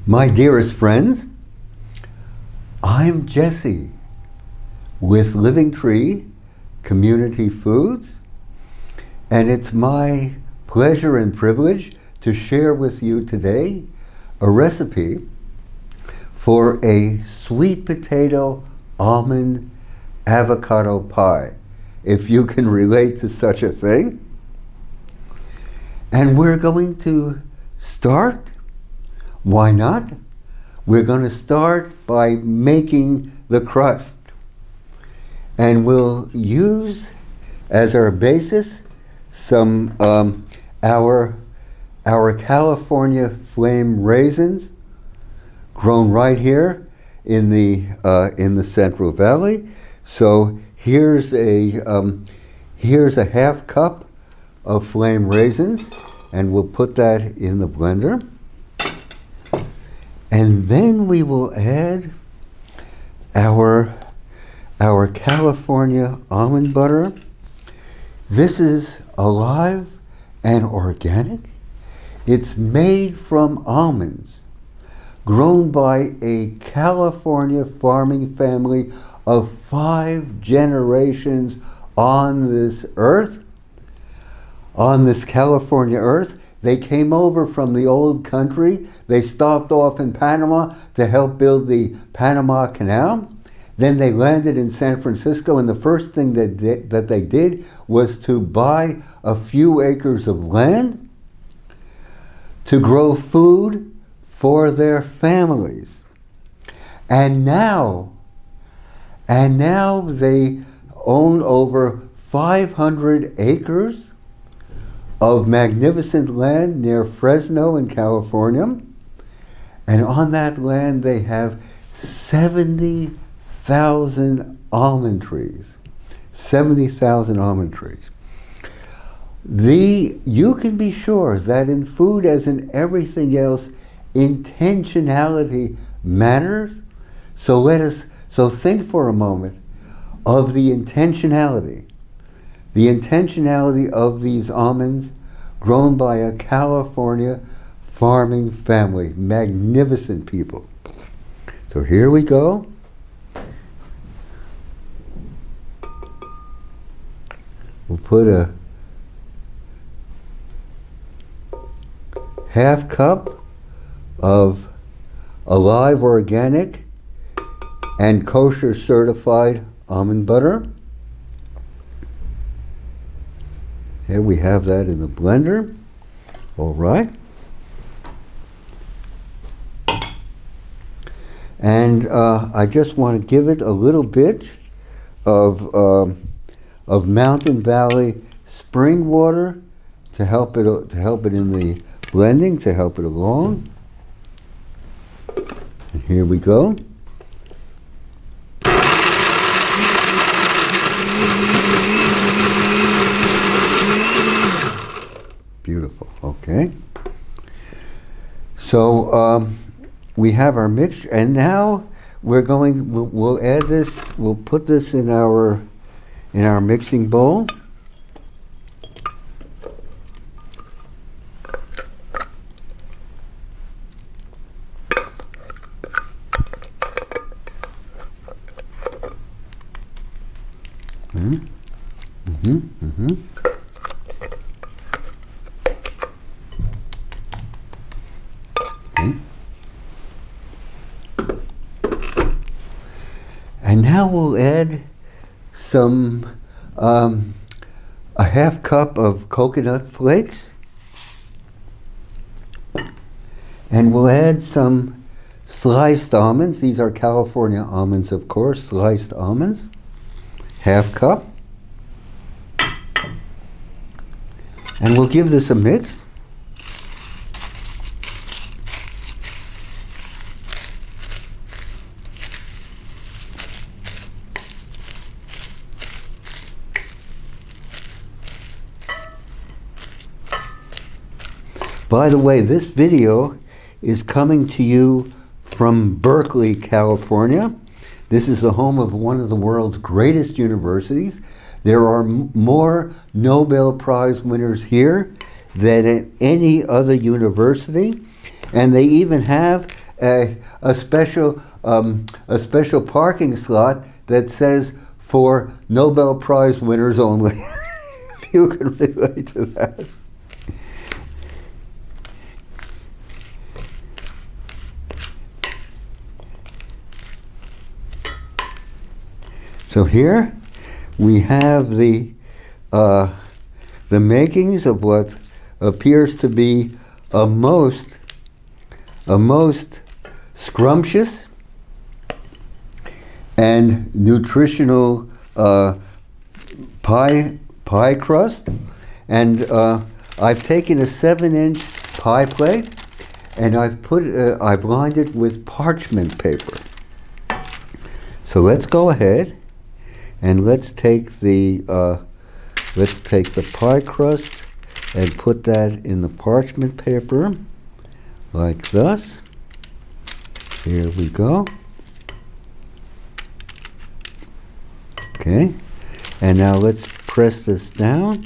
My dearest friends, I'm Jesse with Living Tree Community Foods, and it's my pleasure and privilege to share with you today a recipe for a sweet potato almond avocado pie, if you can relate to such a thing. And we're going to start. Why not? We're going to start by making the crust. And we'll use as our basis some our California flame raisins, grown right here in the Central Valley. So here's a half cup of flame raisins, and we'll put that in the blender. And then we will add our California almond butter. This is alive and organic. It's made from almonds grown by a California farming family of 5 generations on this earth, on this California earth. They came over from the old country. They stopped off in Panama to help build the Panama Canal. Then they landed in San Francisco, and the first thing that they did was to buy a few acres of land to grow food for their families. And now they own over 500 acres of magnificent land near Fresno in California. And on that land they have 70,000 almond trees. 70,000 almond trees. You can be sure that in food, as in everything else, intentionality matters. So think for a moment of the intentionality of these almonds grown by a California farming family. Magnificent people. So here we go. We'll put a half cup of alive, organic, and kosher certified almond butter. Here we have that in the blender. All right. And I just want to give it a little bit of Mountain Valley spring water to help it in the blending, to help it along. And here we go. Beautiful. Okay. So we have our mixture, and now we'll add this. We'll put this in our mixing bowl. And now we'll add some, a half cup of coconut flakes. And we'll add some sliced almonds. These are California almonds, of course, sliced almonds. Half cup. And we'll give this a mix. By the way, this video is coming to you from Berkeley, California. This is the home of one of the world's greatest universities. There are more Nobel Prize winners here than at any other university, and they even have a special parking slot that says for Nobel Prize winners only. If you can relate to that. So here we have the makings of what appears to be a most scrumptious and nutritional pie crust. And I've taken a 7-inch pie plate and I've lined it with parchment paper. So let's go ahead and let's take the pie crust and put that in the parchment paper like this. Here we go. Okay, and now let's press this down.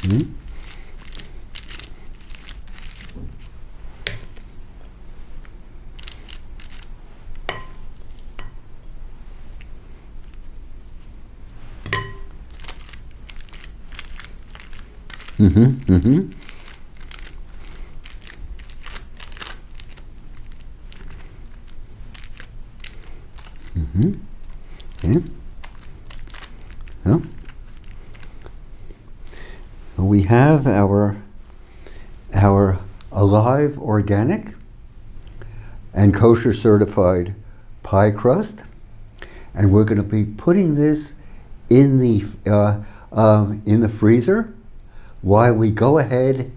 Okay. Mm-hmm. Mm-hmm. Mm-hmm. Okay. So we have our alive, organic, and kosher certified pie crust, and we're going to be putting this in the freezer while we go ahead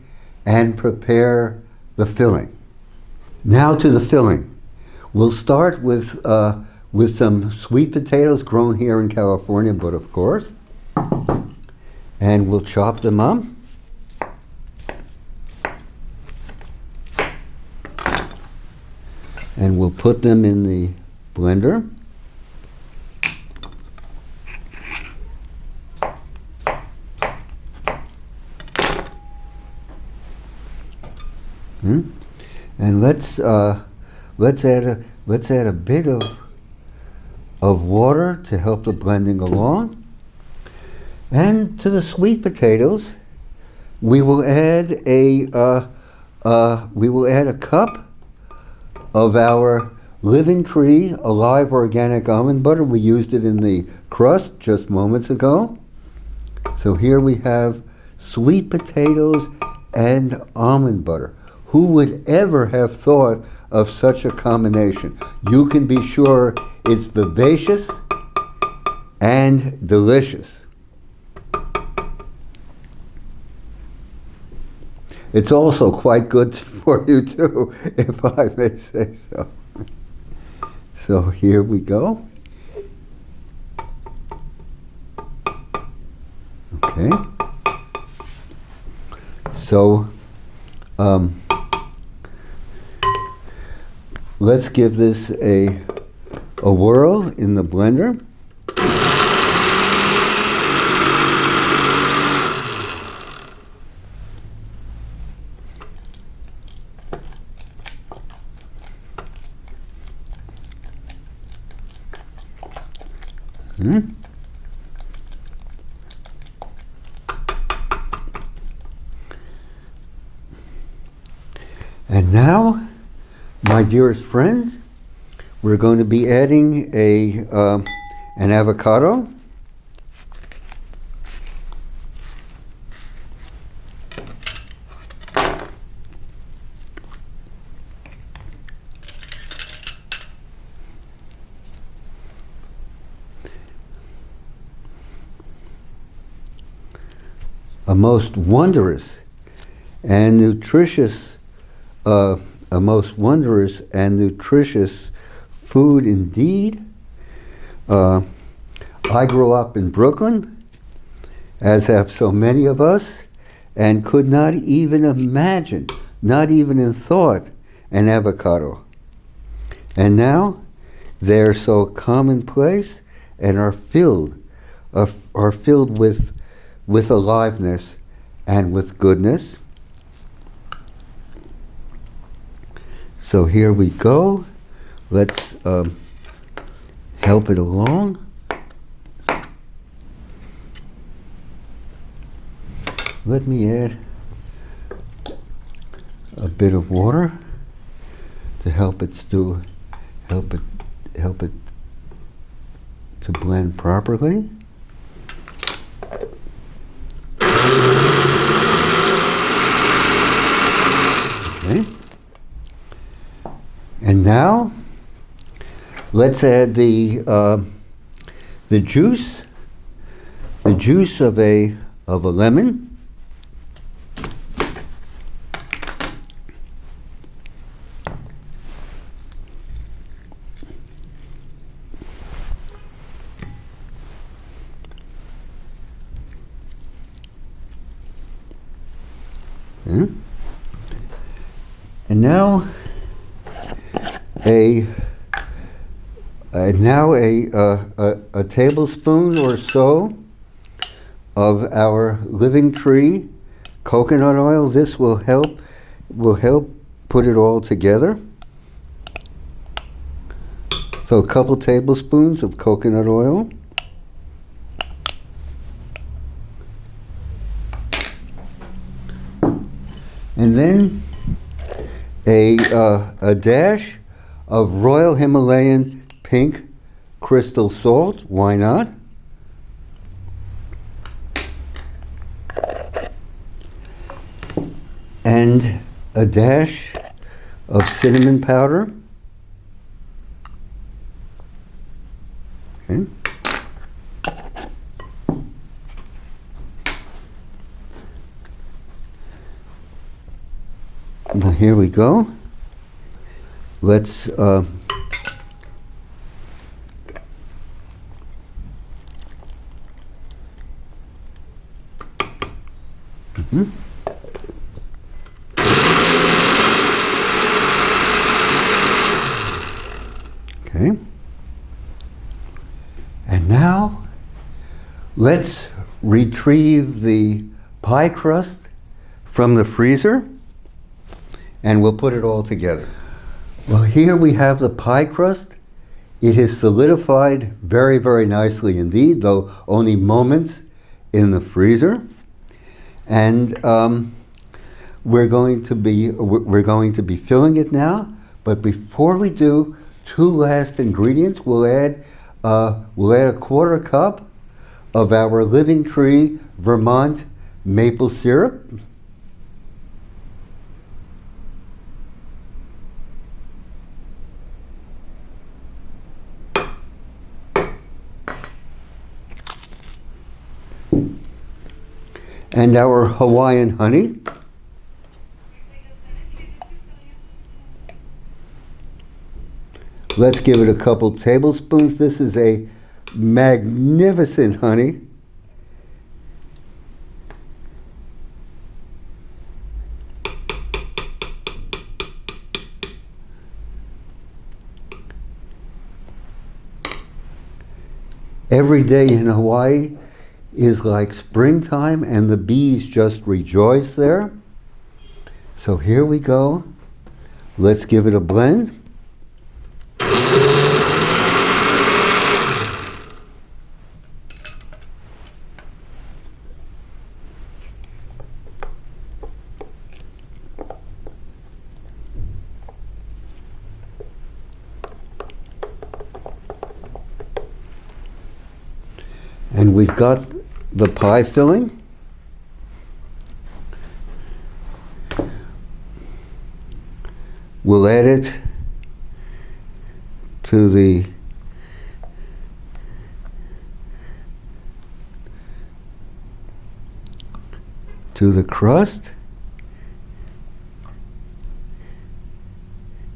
and prepare the filling. Now to the filling. We'll start with some sweet potatoes grown here in California, but of course, and we'll chop them up. And we'll put them in the blender. And let's add a bit of water to help the blending along. And to the sweet potatoes, we will add a cup of our Living Tree Alive Organic Almond Butter. We used it in the crust just moments ago. So here we have sweet potatoes and almond butter. Who would ever have thought of such a combination? You can be sure it's vivacious and delicious. It's also quite good for you too, if I may say so. So here we go. Okay. So let's give this a whirl in the blender. And now, my dearest friends, we're going to be adding an avocado. A most wondrous and nutritious food indeed. I grew up in Brooklyn, as have so many of us, and could not even imagine, not even in thought, an avocado. And now they're so commonplace and are filled with aliveness and with goodness. So here we go. Let's help it along. Let me add a bit of water to help it to blend properly. Okay. And now let's add the juice of a lemon. And now a tablespoon or so of our living tree coconut oil. This will help put it all together. So a couple tablespoons of coconut oil. And then a dash of Royal Himalayan pink crystal salt. Why not? And a dash of cinnamon powder. Okay. Now here we go. Let's Okay. And now let's retrieve the pie crust from the freezer, and we'll put it all together. Well, here we have the pie crust. It has solidified very, very nicely indeed, though only moments in the freezer. And we're going to be filling it now. But before we do, two last ingredients. We'll add a quarter cup of our Living Tree Vermont maple syrup. And our Hawaiian honey. Let's give it a couple tablespoons. This is a magnificent honey. Every day in Hawaii is like springtime, and the bees just rejoice there. So here we go. Let's give it a blend. And we've got the pie filling. We'll add it to the crust.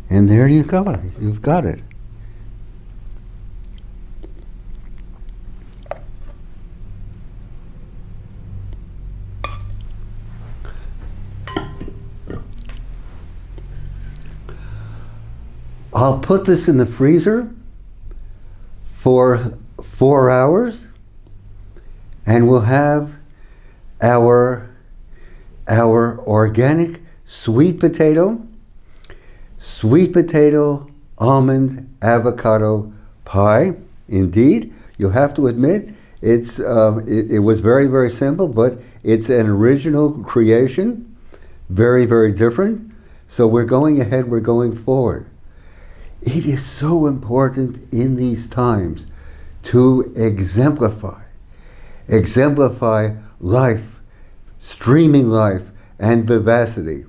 And there you go. You've got it. I'll put this in the freezer for 4 hours, and we'll have our organic sweet potato almond avocado pie. Indeed, you'll have to admit it was very, very simple, but it's an original creation, very, very different. So we're going ahead, we're going forward. It is so important in these times to exemplify life, streaming life, and vivacity,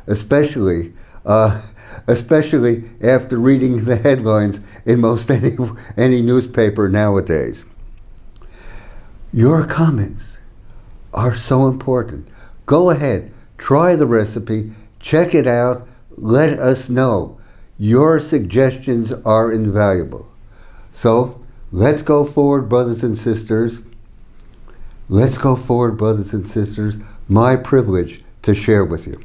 especially after reading the headlines in most any newspaper nowadays. Your comments are so important. Go ahead, try the recipe, check it out, let us know. Your suggestions are invaluable. So, let's go forward, brothers and sisters. Let's go forward, brothers and sisters. My privilege to share with you.